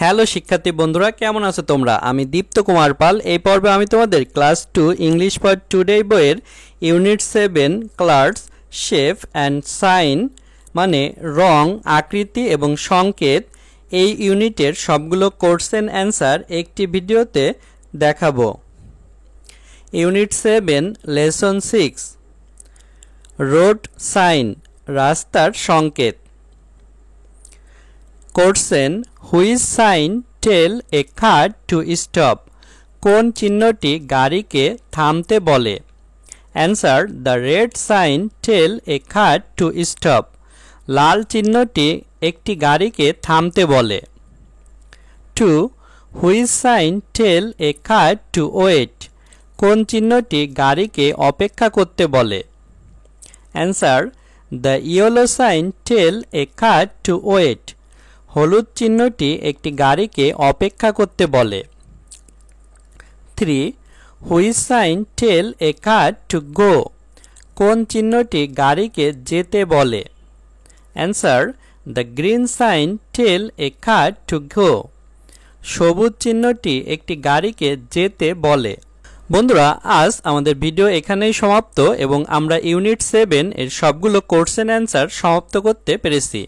Hello শিক্ষার্থী বন্ধুরা, কেমন আছো তোমরা? আমি দীপ্ত কুমার পাল। এই পর্বে আমি তোমাদের ক্লাস 2 ইংলিশ ফর টুডে বইয়ের unit 7 colours shape and sign মানে রং, আকৃতি এবং সংকেত, এই ইউনিটের সবগুলো কোশ্চেন অ্যান্সার একটি ভিডিওতে দেখাবো। ইউনিট 7 লেসন 6 রোড সাইন রাস্তার সংকেত। Question which sign tell a car to stop, কোন চিহ্নটি গাড়িকে থামতে বলে? Answer the red sign tell a car to stop, লাল চিহ্নটি একটি গাড়িকে থামতে বলে। 2 which sign tell a car to wait, কোন চিহ্নটি গাড়িকে অপেক্ষা করতে বলে? Answer the yellow sign tell a car to wait, হলুদ চিহ্নটি একটি গাড়িকে অপেক্ষা করতে বলে। 3 which sign tell a car to গো, কোন চিহ্নটি গাড়িকে যেতে বলে? Answer the green sign tell a car to go, সবুজ চিহ্নটি একটি গাড়িকে যেতে বলে। বন্ধুরা, আজ আমাদের ভিডিও এখানেই সমাপ্ত এবং আমরা ইউনিট 7 এর সবগুলো কোশ্চেন অ্যান্সার সমাপ্ত করতে পেরেছি।